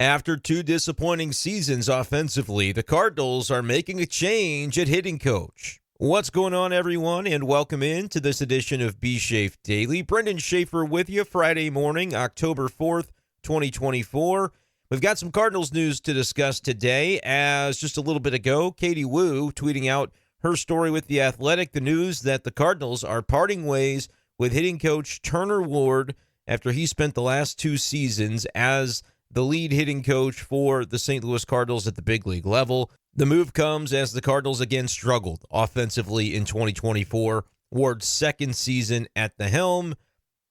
After two disappointing seasons offensively, the Cardinals are making a change at hitting coach. What's going on, everyone, and welcome in to this edition of b-schaeff Daily. Brenden Schaeffer with you Friday morning, October 4th, 2024. We've got some Cardinals news to discuss today, as just a little bit ago, Katie Woo tweeting out her story with The Athletic, the news that the Cardinals are parting ways with hitting coach Turner Ward after he spent the last two seasons as the lead hitting coach for the St. Louis Cardinals at the big league level. The move comes as the Cardinals again struggled offensively in 2024. Ward's second season at the helm.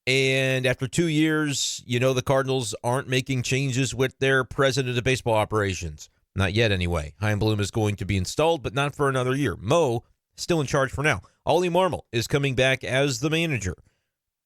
And after 2 years, the Cardinals aren't making changes with their president of baseball operations. Not yet, anyway. Chaim Bloom is going to be installed, but not for another year. Mo still in charge for now. Ollie Marmol is coming back as the manager.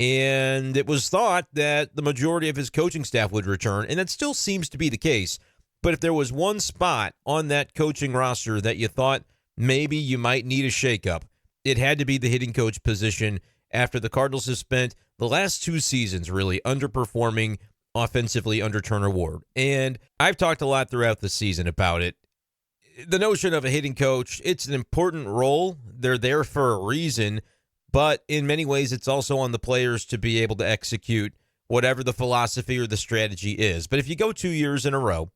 And it was thought that the majority of his coaching staff would return, and that still seems to be the case. But if there was one spot on that coaching roster that you thought maybe you might need a shakeup, it had to be the hitting coach position after the Cardinals have spent the last two seasons really underperforming offensively under Turner Ward. And I've talked a lot throughout the season about it. The notion of a hitting coach, it's an important role. They're there for a reason. But in many ways, it's also on the players to be able to execute whatever the philosophy or the strategy is. But if you go 2 years in a row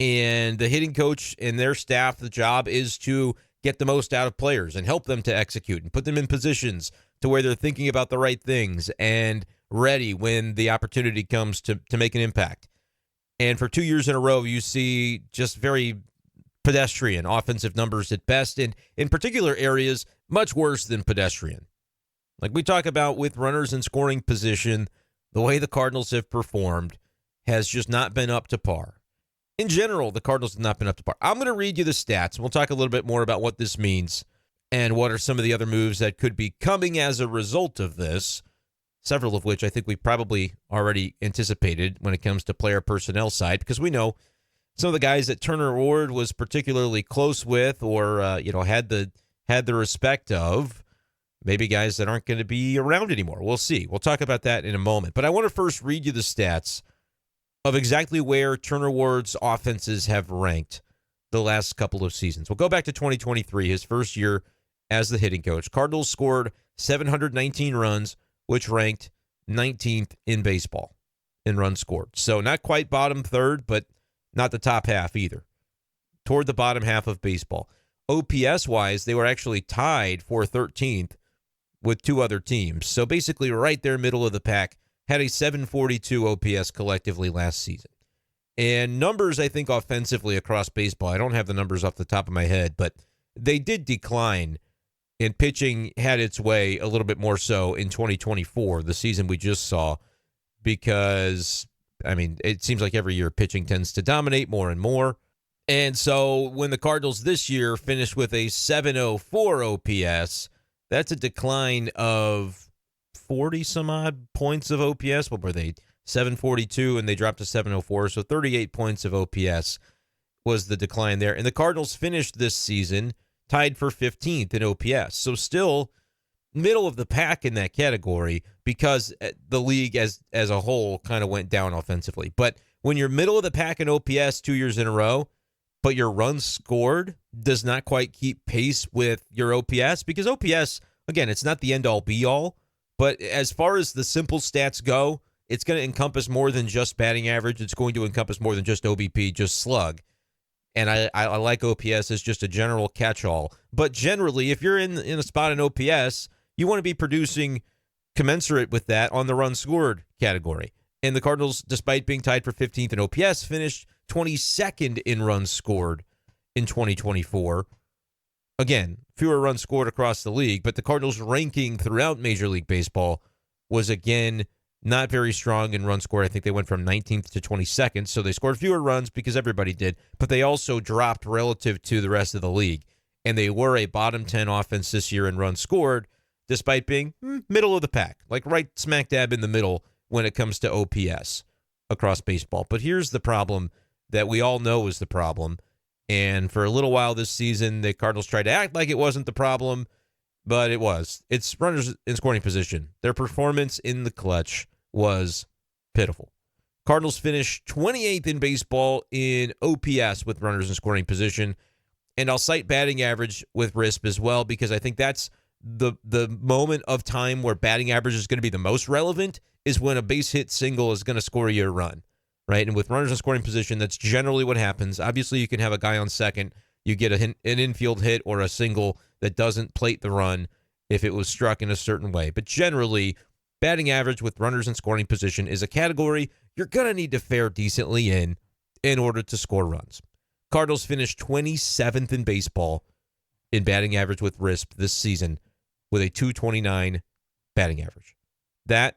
and the hitting coach and their staff, the job is to get the most out of players and help them to execute and put them in positions to where they're thinking about the right things and ready when the opportunity comes to make an impact. And for 2 years in a row, you see just very pedestrian offensive numbers at best, and in particular areas, much worse than pedestrian. Like we talk about with runners in scoring position, the way the Cardinals have performed has just not been up to par. In general, the Cardinals have not been up to par. I'm going to read you the stats, and we'll talk a little bit more about what this means and what are some of the other moves that could be coming as a result of this, several of which I think we probably already anticipated when it comes to player personnel side, because we know some of the guys that Turner Ward was particularly close with or had the respect of. Maybe guys that aren't going to be around anymore. We'll see. We'll talk about that in a moment. But I want to first read you the stats of exactly where Turner Ward's offenses have ranked the last couple of seasons. We'll go back to 2023, his first year as the hitting coach. Cardinals scored 719 runs, which ranked 19th in baseball in runs scored. So not quite bottom third, but not the top half either. Toward the bottom half of baseball. OPS-wise, they were actually tied for 13th with two other teams. So basically right there, middle of the pack, had a 742 OPS collectively last season. And numbers, I think, offensively across baseball, I don't have the numbers off the top of my head, but they did decline, and pitching had its way a little bit more so in 2024, the season we just saw, because, it seems like every year pitching tends to dominate more and more. And so when the Cardinals this year finished with a 704 OPS, that's a decline of 40-some-odd points of OPS. What were they? 742, and they dropped to 704. So 38 points of OPS was the decline there. And the Cardinals finished this season tied for 15th in OPS. So still middle of the pack in that category because the league as a whole kind of went down offensively. But when you're middle of the pack in OPS 2 years in a row, but your runs scored does not quite keep pace with your OPS, because OPS, again, it's not the end-all, be-all, but as far as the simple stats go, it's going to encompass more than just batting average. It's going to encompass more than just OBP, just slug. And I like OPS as just a general catch-all. But generally, if you're in a spot in OPS, you want to be producing commensurate with that on the runs scored category. And the Cardinals, despite being tied for 15th in OPS, finished 22nd in runs scored in 2024. Again, fewer runs scored across the league, but the Cardinals' ranking throughout Major League Baseball was, again, not very strong in runs scored. I think they went from 19th to 22nd, so they scored fewer runs because everybody did, but they also dropped relative to the rest of the league. And they were a bottom 10 offense this year in runs scored, despite being middle of the pack, like right smack dab in the middle when it comes to OPS across baseball. But here's the problem that we all know is the problem. And for a little while this season, the Cardinals tried to act like it wasn't the problem, but it was. It's runners in scoring position. Their performance in the clutch was pitiful. Cardinals finished 28th in baseball in OPS with runners in scoring position. And I'll cite batting average with RISP as well, because I think that's the moment of time where batting average is going to be the most relevant, is when a base hit single is going to score you a run, right? And with runners in scoring position, that's generally what happens. Obviously, you can have a guy on second, you get an infield hit or a single that doesn't plate the run if it was struck in a certain way. But generally, batting average with runners in scoring position is a category you're going to need to fare decently in order to score runs. Cardinals finished 27th in baseball in batting average with RISP this season with a 229 batting average. That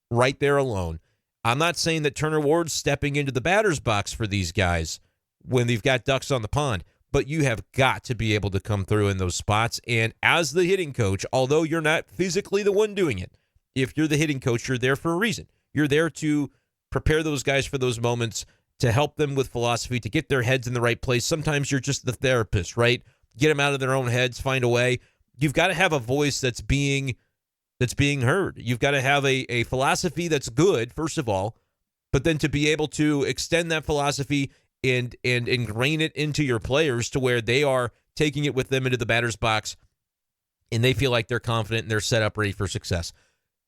right there alone. I'm not saying that Turner Ward's stepping into the batter's box for these guys when they've got ducks on the pond, but you have got to be able to come through in those spots. And as the hitting coach, although you're not physically the one doing it, if you're the hitting coach, you're there for a reason. You're there to prepare those guys for those moments, to help them with philosophy, to get their heads in the right place. Sometimes you're just the therapist, right? Get them out of their own heads, find a way. You've got to have a voice that's being heard. You've got to have a philosophy that's good, first of all, but then to be able to extend that philosophy and ingrain it into your players to where they are taking it with them into the batter's box and they feel like they're confident and they're set up ready for success.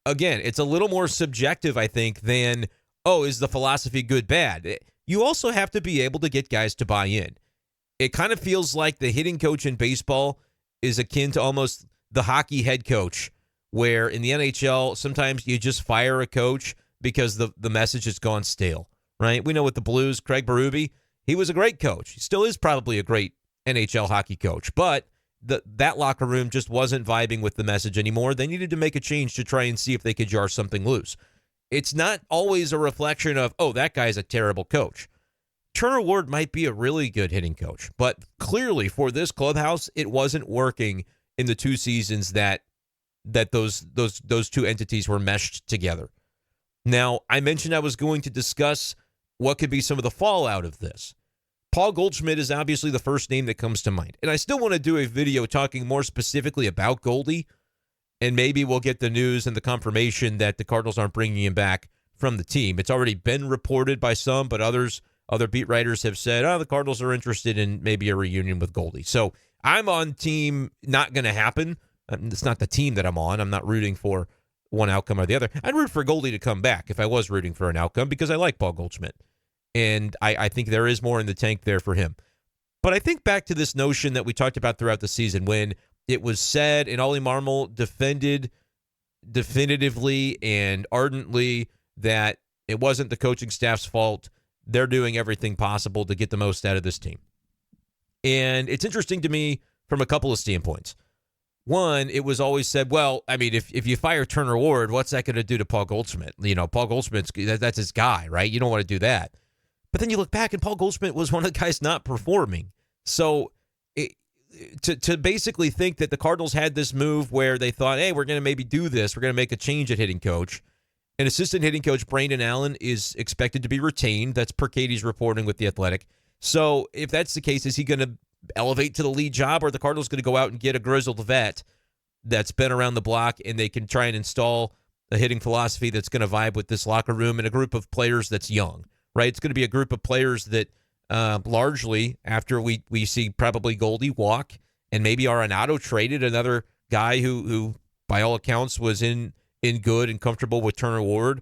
Again, it's a little more subjective, I think, than, oh, is the philosophy good, bad? You also have to be able to get guys to buy in. It kind of feels like the hitting coach in baseball is akin to almost the hockey head coach, where in the NHL, sometimes you just fire a coach because the message has gone stale, right? We know with the Blues, Craig Berube, he was a great coach. He still is probably a great NHL hockey coach, but that locker room just wasn't vibing with the message anymore. They needed to make a change to try and see if they could jar something loose. It's not always a reflection of, oh, that guy's a terrible coach. Turner Ward might be a really good hitting coach, but clearly for this clubhouse, it wasn't working in the 2 seasons that those two entities were meshed together. Now, I mentioned I was going to discuss what could be some of the fallout of this. Paul Goldschmidt is obviously the first name that comes to mind, and I still want to do a video talking more specifically about Goldie, and maybe we'll get the news and the confirmation that the Cardinals aren't bringing him back from the team. It's already been reported by some, but other beat writers have said, the Cardinals are interested in maybe a reunion with Goldie. So I'm on team not going to happen. It's not the team that I'm on. I'm not rooting for one outcome or the other. I'd root for Goldie to come back if I was rooting for an outcome because I like Paul Goldschmidt. And I think there is more in the tank there for him. But I think back to this notion that we talked about throughout the season when it was said and Ollie Marmol defended definitively and ardently that it wasn't the coaching staff's fault. They're doing everything possible to get the most out of this team. And it's interesting to me from a couple of standpoints. One, it was always said, well, I mean, if you fire Turner Ward, what's that going to do to Paul Goldschmidt? You know, Paul Goldschmidt's, that's his guy, right? You don't want to do that. But then you look back and Paul Goldschmidt was one of the guys not performing. So to basically think that the Cardinals had this move where they thought, hey, we're going to maybe do this. We're going to make a change at hitting coach. And assistant hitting coach Brenden Allen is expected to be retained. That's per Katie's reporting with The Athletic. So if that's the case, is he going to elevate to the lead job, or are the Cardinals going to go out and get a grizzled vet that's been around the block and they can try and install a hitting philosophy that's going to vibe with this locker room and a group of players that's young, right? It's going to be a group of players that largely, after we see probably Goldie walk and maybe Arenado traded, another guy who by all accounts was in good and comfortable with Turner Ward.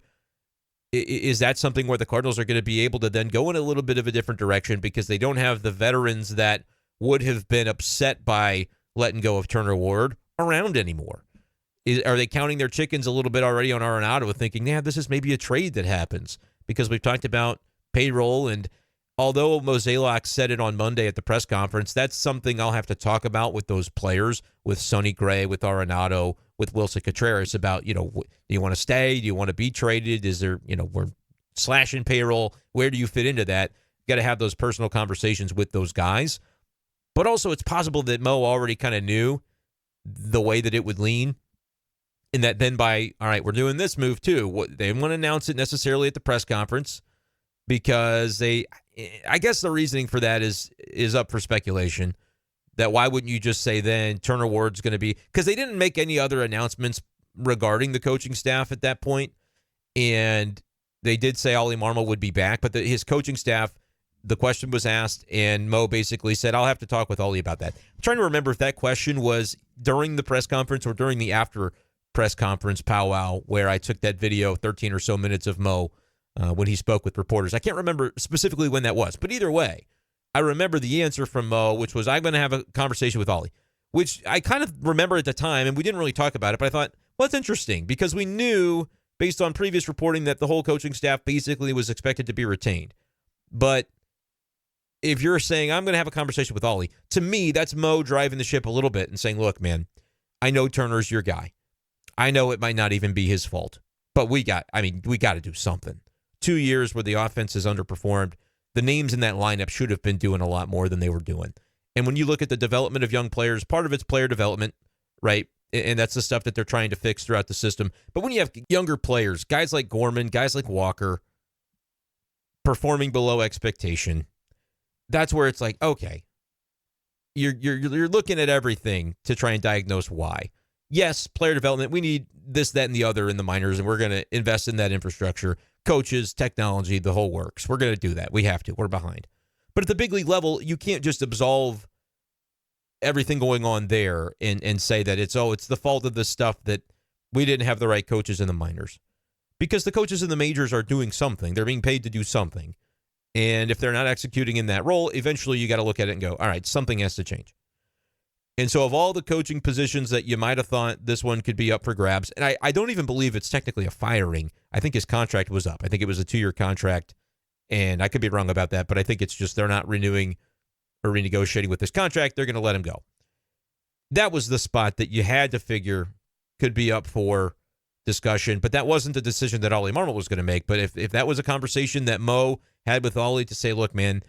Is that something where the Cardinals are going to be able to then go in a little bit of a different direction because they don't have the veterans that would have been upset by letting go of Turner Ward around anymore? Are they counting their chickens a little bit already on Arenado, thinking, this is maybe a trade that happens? Because we've talked about payroll, and although Mozeliak said it on Monday at the press conference, that's something I'll have to talk about with those players, with Sonny Gray, with Arenado, with Wilson Contreras about, do you want to stay? Do you want to be traded? Is there, we're slashing payroll. Where do you fit into that? Got to have those personal conversations with those guys. But also it's possible that Mo already kind of knew the way that it would lean, and that then all right, we're doing this move too. They didn't want to announce it necessarily at the press conference because I guess the reasoning for that is up for speculation. That why wouldn't you just say then Turner Ward's going to be, because they didn't make any other announcements regarding the coaching staff at that point. And They did say Ollie Marmol would be back, but his coaching staff, the question was asked, and Mo basically said, I'll have to talk with Ollie about that. I'm trying to remember if that question was during the press conference or during the after press conference powwow where I took that video, 13 or so minutes of Mo when he spoke with reporters. I can't remember specifically when that was, but either way, I remember the answer from Mo, which was, I'm going to have a conversation with Ollie, which I kind of remember at the time, and we didn't really talk about it, but I thought, well, it's interesting because we knew, based on previous reporting, that the whole coaching staff basically was expected to be retained. But if you're saying, I'm going to have a conversation with Ollie, to me, that's Mo driving the ship a little bit and saying, look, man, I know Turner's your guy. I know it might not even be his fault, but we got to do something. 2 years where the offense has underperformed. The names in that lineup should have been doing a lot more than they were doing. And when you look at the development of young players, part of it's player development, right? And that's the stuff that they're trying to fix throughout the system. But when you have younger players, guys like Gorman, guys like Walker, performing below expectation, that's where it's like, okay, you're looking at everything to try and diagnose why. Yes, player development, we need this, that, and the other in the minors, and we're going to invest in that infrastructure. Coaches, technology, the whole works. We're going to do that. We have to. We're behind. But at the big league level, you can't just absolve everything going on there and say that it's the fault of the stuff that we didn't have the right coaches in the minors. Because the coaches in the majors are doing something. They're being paid to do something. And if they're not executing in that role, eventually you got to look at it and go, all right, something has to change. And so of all the coaching positions that you might have thought this one could be up for grabs, and I don't even believe it's technically a firing. I think his contract was up. I think it was a 2-year contract, and I could be wrong about that, but I think it's just they're not renewing or renegotiating with his contract. They're going to let him go. That was the spot that you had to figure could be up for discussion, but that wasn't the decision that Ollie Marmol was going to make. But if that was a conversation that Mo had with Ollie to say, look, man,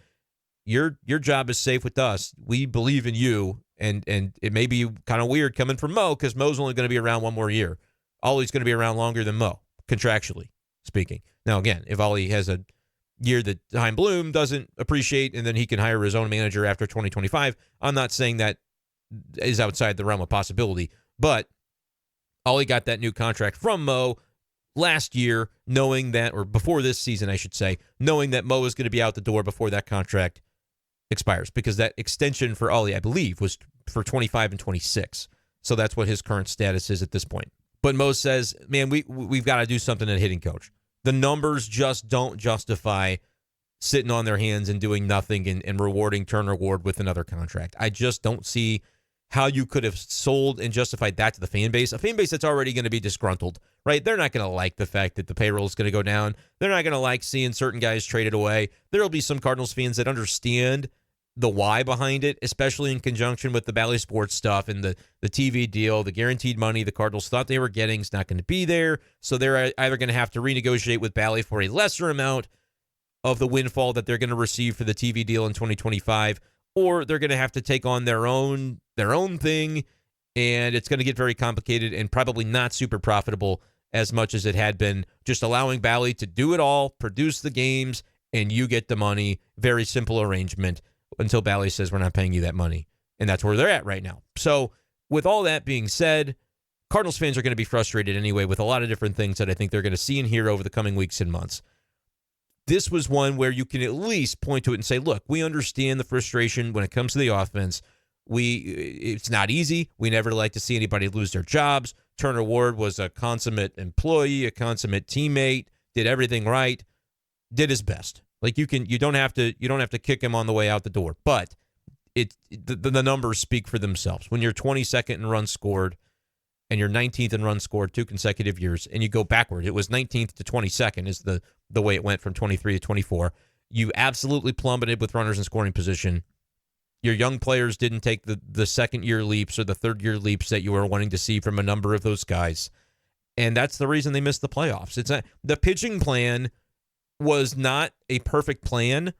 your job is safe with us. We believe in you. And it may be kind of weird coming from Mo because Mo's only going to be around one more year. Ollie's going to be around longer than Mo, contractually speaking. Now, again, if Ollie has a year that Chaim Bloom doesn't appreciate and then he can hire his own manager after 2025, I'm not saying that is outside the realm of possibility. But Ollie got that new contract from Mo last year, knowing that, or before this season, I should say, knowing that Mo is going to be out the door before that contract expires, because that extension for Ollie, I believe, was for 25 and 26. So that's what his current status is at this point. But Mo says, man, we've got to do something at hitting coach. The numbers just don't justify sitting on their hands and doing nothing and rewarding Turner Ward with another contract. I just don't see how you could have sold and justified that to the fan base. A fan base that's already going to be disgruntled, right? They're not going to like the fact that the payroll is going to go down. They're not going to like seeing certain guys traded away. There will be some Cardinals fans that understand the why behind it, especially in conjunction with the Bally Sports stuff and the TV deal, the guaranteed money the Cardinals thought they were getting is not going to be there. So they're either going to have to renegotiate with Bally for a lesser amount of the windfall that they're going to receive for the TV deal in 2025, or they're going to have to take on their own thing, and it's going to get very complicated and probably not super profitable as much as it had been just allowing Bally to do it all, produce the games, and you get the money. Very simple arrangement until Bally says we're not paying you that money, and that's where they're at right now. So with all that being said, Cardinals fans are going to be frustrated anyway with a lot of different things that I think they're going to see and hear over the coming weeks and months. This was one where you can at least point to it and say, look, we understand the frustration when it comes to the offense. It's not easy. We never like to see anybody lose their jobs. Turner Ward was a consummate employee, a consummate teammate, did everything right, did his best. Like you don't have to kick him on the way out the door. But the numbers speak for themselves. When you're 22nd in runs scored and you're 19th in runs scored 2 consecutive years, and you go backward, it was 19th to 22nd is the way it went from 23 to 24. You absolutely plummeted with runners in scoring position. Your young players didn't take the second-year leaps or the third-year leaps that you were wanting to see from a number of those guys. And that's the reason they missed the playoffs. The pitching plan was not a perfect plan,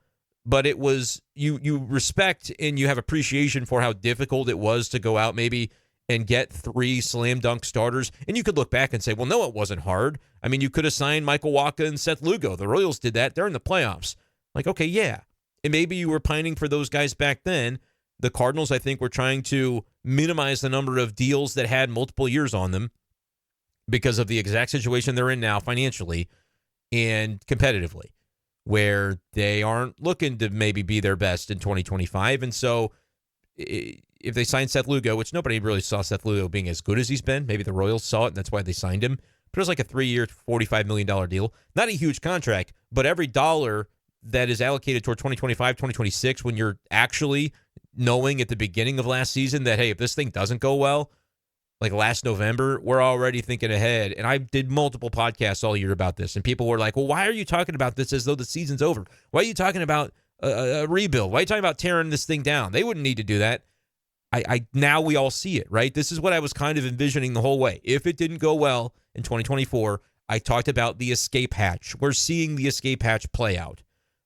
but it was you respect and you have appreciation for how difficult it was to go out maybe and get 3 slam dunk starters. And you could look back and say, well, no, it wasn't hard. I mean, you could have signed Michael Wacha and Seth Lugo. The Royals did that. They're in the playoffs. Like, okay, yeah. And maybe you were pining for those guys back then. The Cardinals, I think, were trying to minimize the number of deals that had multiple years on them because of the exact situation they're in now financially. and competitively, where they aren't looking to maybe be their best in 2025. And so if they sign Seth Lugo, which nobody really saw Seth Lugo being as good as he's been, maybe the Royals saw it, and that's why they signed him. But it was like a 3-year, $45 million deal. Not a huge contract, but every dollar that is allocated toward 2025, 2026, when you're actually knowing at the beginning of last season that, hey, if this thing doesn't go well, like last November, we're already thinking ahead. And I did multiple podcasts all year about this, and people were like, well, why are you talking about this as though the season's over? Why are you talking about a rebuild? Why are you talking about tearing this thing down? They wouldn't need to do that. Now we all see it, right? This is what I was kind of envisioning the whole way. If it didn't go well in 2024, I talked about the escape hatch. We're seeing the escape hatch play out.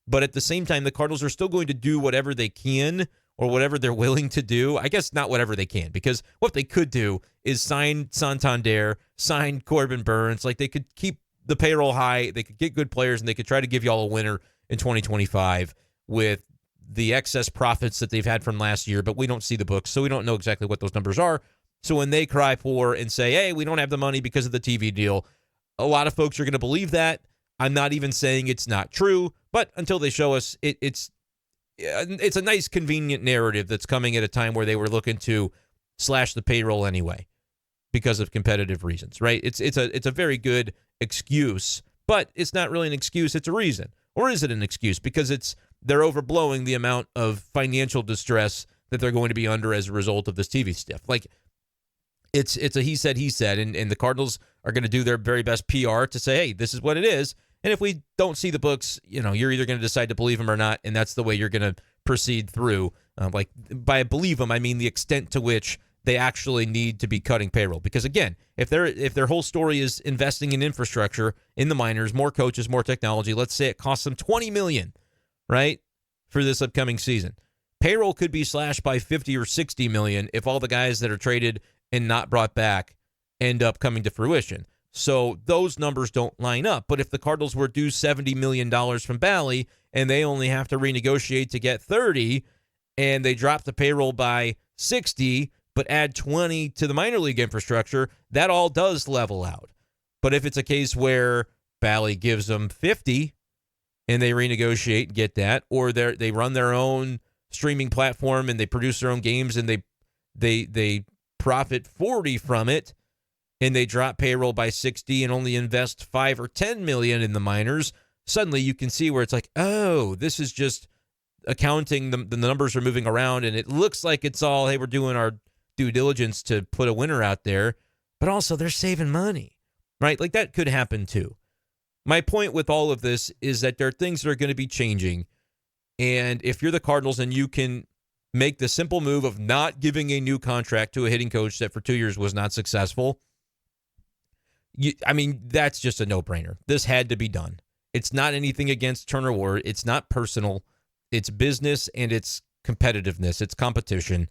But at the same time, the Cardinals are still going to do whatever they can or whatever they're willing to do. I guess not whatever they can, because what they could do is sign Santander, sign Corbin Burns. Like, they could keep the payroll high, they could get good players, and they could try to give y'all a winner in 2025 with the excess profits that they've had from last year. But we don't see the books, so we don't know exactly what those numbers are. So when they cry for and say, hey, we don't have the money because of the TV deal, a lot of folks are going to believe that. I'm not even saying it's not true, but until they show us, it's a nice, convenient narrative that's coming at a time where they were looking to slash the payroll anyway because of competitive reasons, right? It's a very good excuse, but it's not really an excuse. It's a reason. Or is it an excuse? Because they're overblowing the amount of financial distress that they're going to be under as a result of this TV stuff. Like, it's a he said, and the Cardinals are going to do their very best PR to say, hey, this is what it is. And if we don't see the books, you're either going to decide to believe them or not, and that's the way you're going to proceed through. Like, by believe them, I mean the extent to which they actually need to be cutting payroll. Because again, if their whole story is investing in infrastructure in the minors, more coaches, more technology, let's say it costs them $20 million, right, for this upcoming season. Payroll could be slashed by $50 or $60 million if all the guys that are traded and not brought back end up coming to fruition. So those numbers don't line up. But if the Cardinals were due $70 million from Bally and they only have to renegotiate to get 30, and they drop the payroll by 60, but add 20 to the minor league infrastructure, that all does level out. But if it's a case where Bally gives them 50 and they renegotiate and get that, or they run their own streaming platform and they produce their own games and they profit 40 from it, and they drop payroll by 60 and only invest 5 or 10 million in the minors, suddenly you can see where it's like, oh, this is just accounting. The numbers are moving around, and it looks like it's all, hey, we're doing our due diligence to put a winner out there, but also they're saving money, right? Like, that could happen too. My point with all of this is that there are things that are going to be changing, and if you're the Cardinals and you can make the simple move of not giving a new contract to a hitting coach that for 2 years was not successful, that's just a no-brainer. This had to be done. It's not anything against Turner Ward. It's not personal. It's business, and it's competitiveness. It's competition.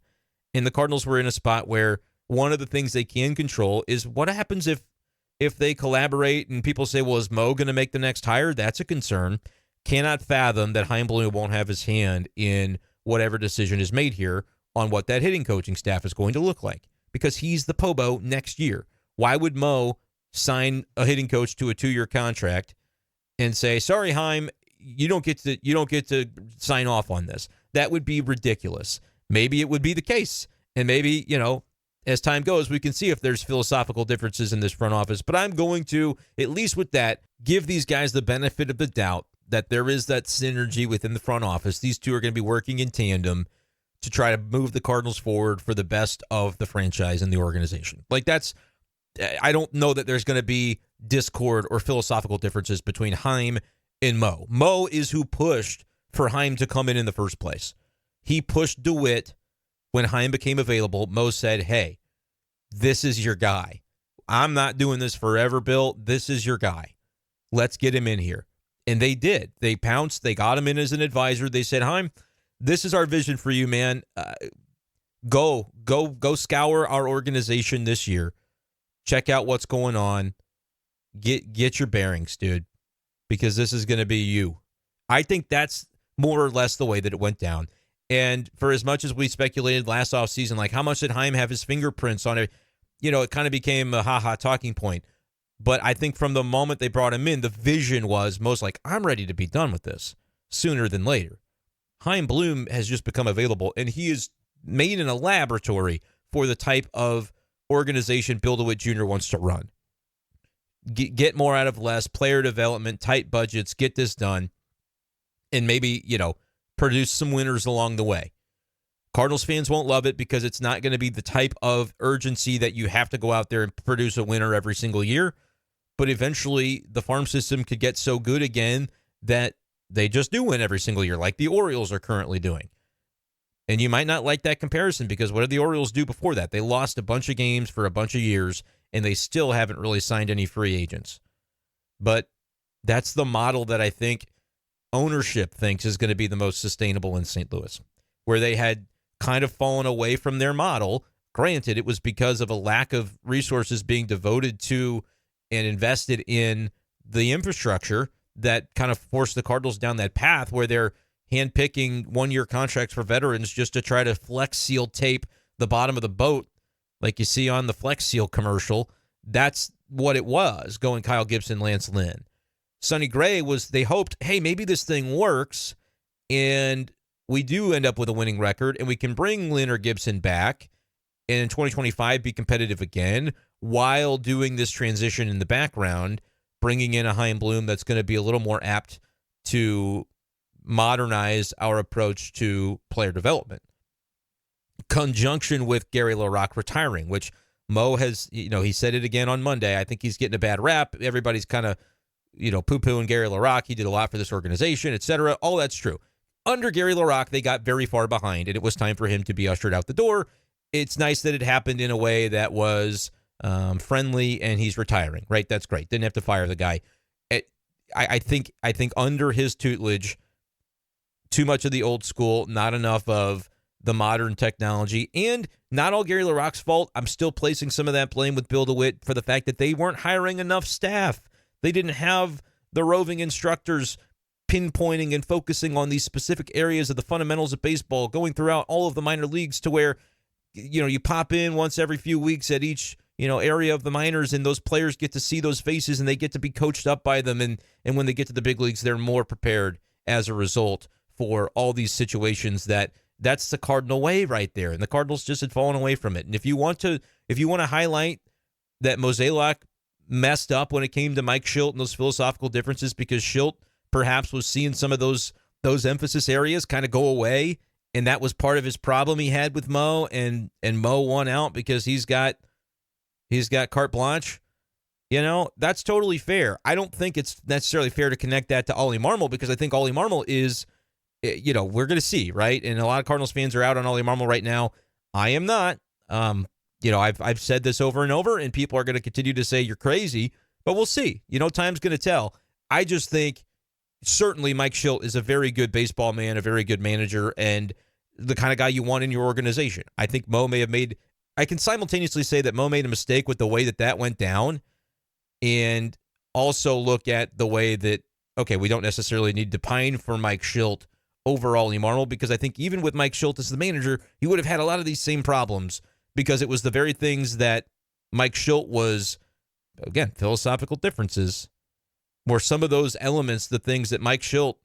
And the Cardinals were in a spot where one of the things they can control is what happens if they collaborate and people say, well, is Mo going to make the next hire? That's a concern. Cannot fathom that Chaim Bloom won't have his hand in whatever decision is made here on what that hitting coaching staff is going to look like, because he's the Pobo next year. Why would Mo sign a hitting coach to a 2-year contract and say, sorry, Chaim, you don't get to sign off on this? That would be ridiculous. Maybe it would be the case. And maybe, as time goes, we can see if there's philosophical differences in this front office. But I'm going to, at least with that, give these guys the benefit of the doubt that there is that synergy within the front office. These two are going to be working in tandem to try to move the Cardinals forward for the best of the franchise and the organization. Like, I don't know that there's going to be discord or philosophical differences between Chaim and Mo. Mo is who pushed for Chaim to come in the first place. He pushed DeWitt when Chaim became available. Mo said, hey, this is your guy. I'm not doing this forever, Bill. This is your guy. Let's get him in here. And they did. They pounced. They got him in as an advisor. They said, Chaim, this is our vision for you, man. Go scour our organization this year. Check out what's going on. Get your bearings, dude, because this is going to be you. I think that's more or less the way that it went down. And for as much as we speculated last offseason, like how much did Chaim have his fingerprints on it, it kind of became a ha-ha talking point. But I think from the moment they brought him in, the vision was most like, I'm ready to be done with this sooner than later. Chaim Bloom has just become available, and he is made in a laboratory for the type of organization Bill DeWitt Jr. wants to run. Get more out of less, player development, tight budgets, get this done, and maybe, produce some winners along the way. Cardinals fans won't love it because it's not going to be the type of urgency that you have to go out there and produce a winner every single year. But eventually, the farm system could get so good again that they just do win every single year, like the Orioles are currently doing. And you might not like that comparison because what did the Orioles do before that? They lost a bunch of games for a bunch of years, and they still haven't really signed any free agents. But that's the model that I think ownership thinks is going to be the most sustainable in St. Louis, where they had kind of fallen away from their model. Granted, it was because of a lack of resources being devoted to and invested in the infrastructure that kind of forced the Cardinals down that path where they're handpicking one-year contracts for veterans just to try to Flex Seal tape the bottom of the boat like you see on the Flex Seal commercial. That's what it was, going Kyle Gibson, Lance Lynn. Sonny Gray they hoped, hey, maybe this thing works and we do end up with a winning record and we can bring Lynn or Gibson back and in 2025 be competitive again while doing this transition in the background, bringing in a Chaim Bloom that's going to be a little more apt to modernize our approach to player development. Conjunction with Gary LaRocque retiring, which Mo has, he said it again on Monday. I think he's getting a bad rap. Everybody's kind of, poo-pooing Gary LaRocque. He did a lot for this organization, etc. All that's true. Under Gary LaRocque, they got very far behind, and it was time for him to be ushered out the door. It's nice that it happened in a way that was friendly, and he's retiring, right? That's great. Didn't have to fire the guy. I think under his tutelage, too much of the old school, not enough of the modern technology, and not all Gary LaRocque's fault. I'm still placing some of that blame with Bill DeWitt for the fact that they weren't hiring enough staff. They didn't have the roving instructors pinpointing and focusing on these specific areas of the fundamentals of baseball, going throughout all of the minor leagues to where, you pop in once every few weeks at each, area of the minors, and those players get to see those faces and they get to be coached up by them. And when they get to the big leagues, they're more prepared as a result for all these situations. That's the Cardinal way right there. And the Cardinals just had fallen away from it. And if you want to highlight that Mozeliak messed up when it came to Mike Shildt and those philosophical differences, because Shildt perhaps was seeing some of those emphasis areas kind of go away, and that was part of his problem he had with Mo, and Mo won out because he's got carte blanche. That's totally fair. I don't think it's necessarily fair to connect that to Ollie Marmol, because I think Ollie Marmol is, we're going to see, right? And a lot of Cardinals fans are out on Ollie Marmol right now. I am not. I've said this over and over, and people are going to continue to say you're crazy, but we'll see. Time's going to tell. I just think certainly Mike Shildt is a very good baseball man, a very good manager, and the kind of guy you want in your organization. I think Mo may have I can simultaneously say that Mo made a mistake with the way that went down, and also look at the way that, okay, we don't necessarily need to pine for Mike Shildt over Ollie Marmol, because I think even with Mike Shildt as the manager, he would have had a lot of these same problems, because it was the very things that Mike Shildt was, again, philosophical differences, were some of those elements, the things that Mike Shildt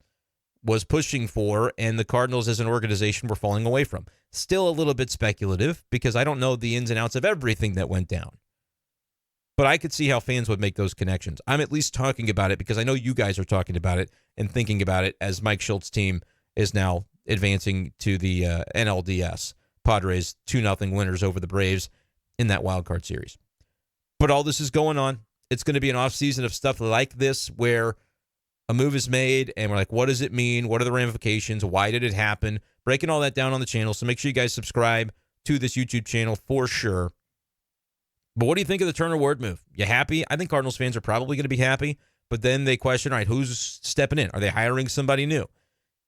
was pushing for, and the Cardinals as an organization were falling away from. Still a little bit speculative, because I don't know the ins and outs of everything that went down. But I could see how fans would make those connections. I'm at least talking about it because I know you guys are talking about it and thinking about it as Mike Shilt's team is now advancing to the NLDS. Padres 2-0 winners over the Braves in that wild card series. But all this is going on. It's going to be an offseason of stuff like this where a move is made and we're like, what does it mean? What are the ramifications? Why did it happen? Breaking all that down on the channel. So make sure you guys subscribe to this YouTube channel for sure. But what do you think of the Turner Ward move? You happy? I think Cardinals fans are probably going to be happy. But then they question, all right, who's stepping in? Are they hiring somebody new?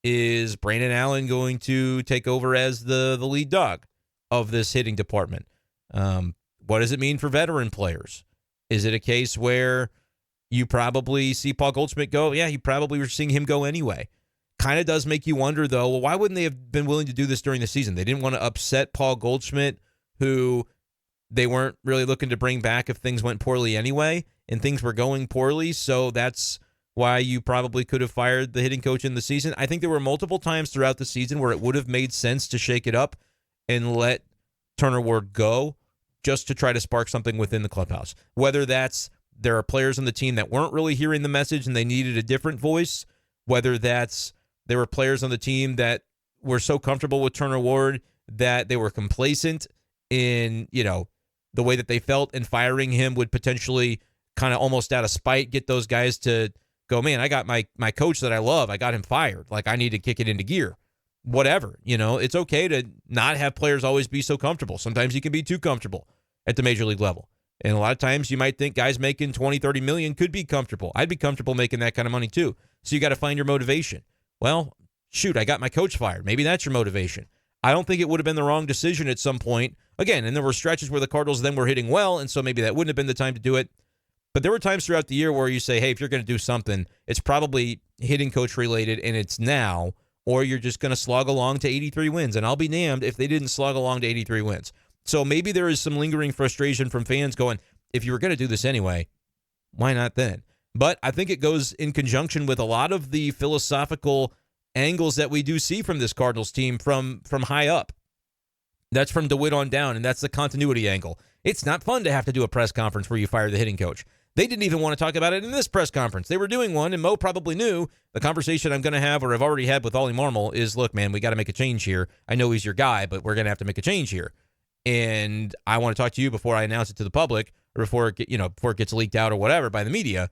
Is Brandon Allen going to take over as the lead dog of this hitting department? What does it mean for veteran players? Is it a case where you probably see Paul Goldschmidt go? Yeah, you probably were seeing him go anyway. Kind of does make you wonder, though, well, why wouldn't they have been willing to do this during the season? They didn't want to upset Paul Goldschmidt, who they weren't really looking to bring back if things went poorly anyway, and things were going poorly. So that's why you probably could have fired the hitting coach in the season. I think there were multiple times throughout the season where it would have made sense to shake it up and let Turner Ward go just to try to spark something within the clubhouse. Whether that's there are players on the team that weren't really hearing the message and they needed a different voice, whether that's there were players on the team that were so comfortable with Turner Ward that they were complacent in, the way that they felt, and firing him would potentially kind of almost out of spite get those guys to go, man, I got my coach that I love, I got him fired. Like, I need to kick it into gear. Whatever, it's okay to not have players always be so comfortable. Sometimes you can be too comfortable at the major league level. And a lot of times you might think guys making 20, 30 million could be comfortable. I'd be comfortable making that kind of money too. So you got to find your motivation. Well, shoot, I got my coach fired. Maybe that's your motivation. I don't think it would have been the wrong decision at some point. Again, and there were stretches where the Cardinals then were hitting well, and so maybe that wouldn't have been the time to do it. But there were times throughout the year where you say, hey, if you're going to do something, it's probably hitting coach related, and it's now, or you're just going to slog along to 83 wins. And I'll be damned if they didn't slog along to 83 wins. So maybe there is some lingering frustration from fans going, if you were going to do this anyway, why not then? But I think it goes in conjunction with a lot of the philosophical angles that we do see from this Cardinals team from high up. That's from DeWitt on down, and that's the continuity angle. It's not fun to have to do a press conference where you fire the hitting coach. They didn't even want to talk about it in this press conference. They were doing one, and Mo probably knew the conversation I'm going to have, or I've already had with Ollie Marmol, is, look, man, we got to make a change here. I know he's your guy, but we're going to have to make a change here. And I want to talk to you before I announce it to the public, or before it gets leaked out or whatever by the media.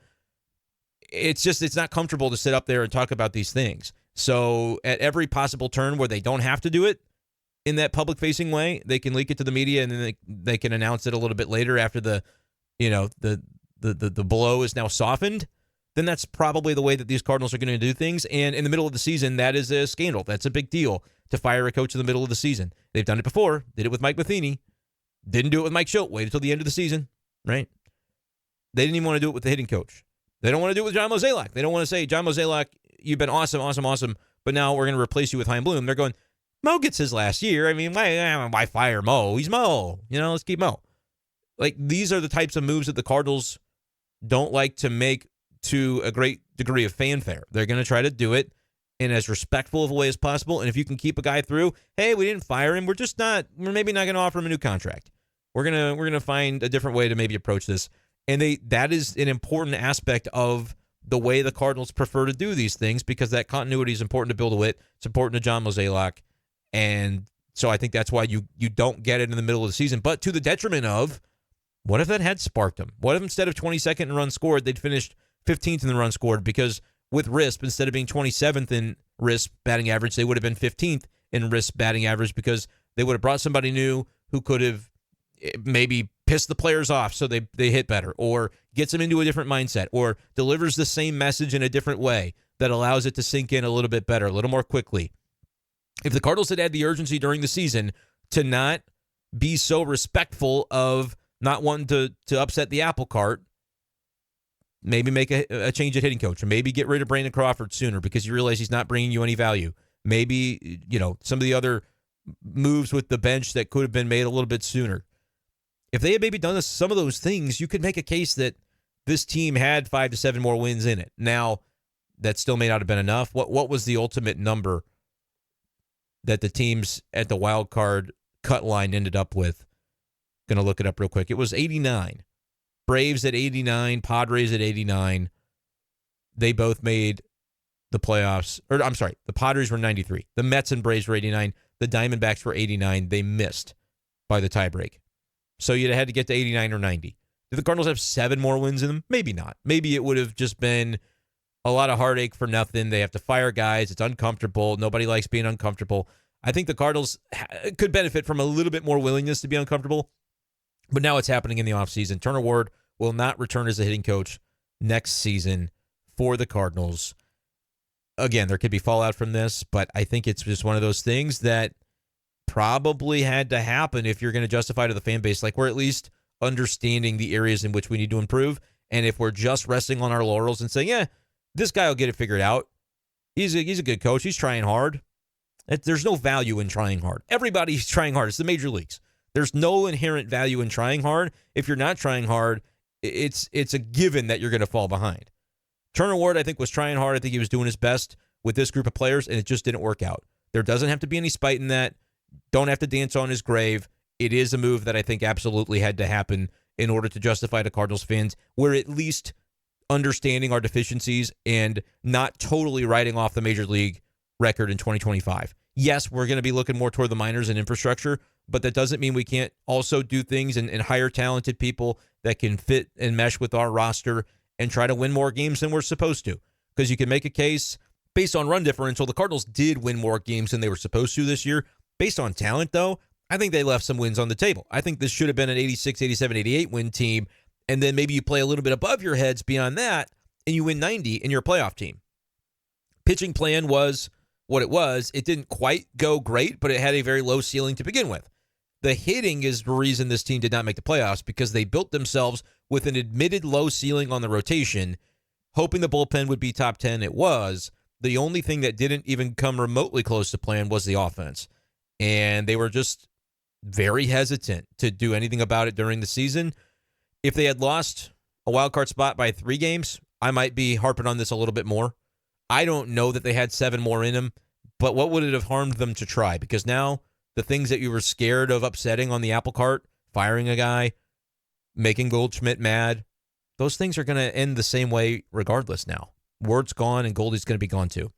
It's not comfortable to sit up there and talk about these things. So at every possible turn where they don't have to do it in that public-facing way, they can leak it to the media, and then they can announce it a little bit later after the blow is now softened. Then that's probably the way that these Cardinals are going to do things. And in the middle of the season, that is a scandal. That's a big deal to fire a coach in the middle of the season. They've done it before. Did it with Mike Matheny. Didn't do it with Mike Schilt. Waited until the end of the season, right? They didn't even want to do it with the hitting coach. They don't want to do it with John Mozeliak. They don't want to say, John Mozeliak, you've been awesome, but now we're going to replace you with Chaim Bloom. They're going, Mo gets his last year. I mean, why fire Mo? He's Mo. Let's keep Mo. Like, these are the types of moves that the Cardinals don't like to make to a great degree of fanfare. They're going to try to do it in as respectful of a way as possible. And if you can keep a guy through, hey, we didn't fire him. We're maybe not going to offer him a new contract. We're going to find a different way to maybe approach this. And that is an important aspect of the way the Cardinals prefer to do these things, because that continuity is important to Bill DeWitt. It's important to John Mozeliak. And so I think that's why you don't get it in the middle of the season. But to the detriment of, what if that had sparked them? What if instead of 22nd in runs scored, they'd finished 15th in the run scored? Because with RISP, instead of being 27th in RISP batting average, they would have been 15th in RISP batting average, because they would have brought somebody new who could have maybe pissed the players off so they hit better, or gets them into a different mindset, or delivers the same message in a different way that allows it to sink in a little bit better, a little more quickly. If the Cardinals had had the urgency during the season to not be so respectful of not wanting to upset the apple cart, maybe make a change at hitting coach, or maybe get rid of Brandon Crawford sooner because you realize he's not bringing you any value. Maybe, some of the other moves with the bench that could have been made a little bit sooner. If they had maybe done some of those things, you could make a case that this team had 5 to 7 more wins in it. Now, that still may not have been enough. What was the ultimate number that the teams at the wild card cut line ended up with? Going to look it up real quick. It was 89. Braves at 89, Padres at 89. They both made the playoffs. Or I'm sorry, the Padres were 93. The Mets and Braves were 89. The Diamondbacks were 89. They missed by the tiebreak. So you'd have had to get to 89 or 90. Did the Cardinals have 7 more wins in them? Maybe not. Maybe it would have just been a lot of heartache for nothing. They have to fire guys. It's uncomfortable. Nobody likes being uncomfortable. I think the Cardinals could benefit from a little bit more willingness to be uncomfortable. But now it's happening in the offseason. Turner Ward will not return as a hitting coach next season for the Cardinals. Again, there could be fallout from this, but I think it's just one of those things that probably had to happen if you're going to justify to the fan base, like, we're at least understanding the areas in which we need to improve. And if we're just resting on our laurels and saying, yeah, this guy will get it figured out. He's a good coach. He's trying hard. There's no value in trying hard. Everybody's trying hard. It's the major leagues. There's no inherent value in trying hard. If you're not trying hard, it's a given that you're going to fall behind. Turner Ward, I think, was trying hard. I think he was doing his best with this group of players, and it just didn't work out. There doesn't have to be any spite in that. Don't have to dance on his grave. It is a move that I think absolutely had to happen in order to justify to Cardinals fans. We're at least understanding our deficiencies and not totally writing off the Major League record in 2025. Yes, we're going to be looking more toward the minors and infrastructure, but that doesn't mean we can't also do things and hire talented people that can fit and mesh with our roster and try to win more games than we're supposed to. Because you can make a case based on run differential. The Cardinals did win more games than they were supposed to this year. Based on talent, though, I think they left some wins on the table. I think this should have been an 86, 87, 88 win team, and then maybe you play a little bit above your heads beyond that, and you win 90 and you're a playoff team. Pitching plan was what it was. It didn't quite go great, but it had a very low ceiling to begin with. The hitting is the reason this team did not make the playoffs, because they built themselves with an admitted low ceiling on the rotation, hoping the bullpen would be top 10. It was. The only thing that didn't even come remotely close to plan was the offense. And they were just very hesitant to do anything about it during the season. If they had lost a wild card spot by 3 games, I might be harping on this a little bit more. I don't know that they had 7 more in them, but what would it have harmed them to try? Because now the things that you were scared of upsetting on the apple cart, firing a guy, making Goldschmidt mad, those things are going to end the same way regardless now. Ward's gone and Goldie's going to be gone too.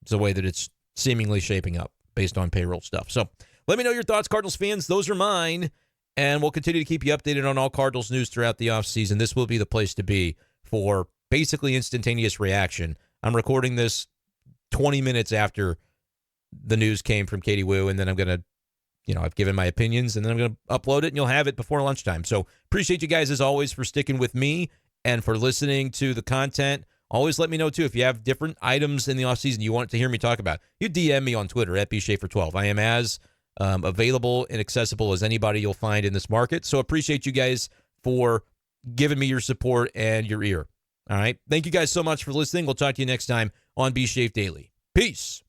It's the way that it's seemingly shaping up based on payroll stuff. So let me know your thoughts, Cardinals fans. Those are mine. And we'll continue to keep you updated on all Cardinals news throughout the offseason. This will be the place to be for basically instantaneous reaction. I'm recording this 20 minutes after the news came from Katie Wu, and then I'm going to, I've given my opinions, and then I'm going to upload it, and you'll have it before lunchtime. So appreciate you guys, as always, for sticking with me and for listening to the content. Always let me know, too, if you have different items in the offseason you want to hear me talk about. You DM me on Twitter, at b-schaeff12. I am as available and accessible as anybody you'll find in this market. So appreciate you guys for giving me your support and your ear. All right? Thank you guys so much for listening. We'll talk to you next time on B-Schaeff Daily. Peace.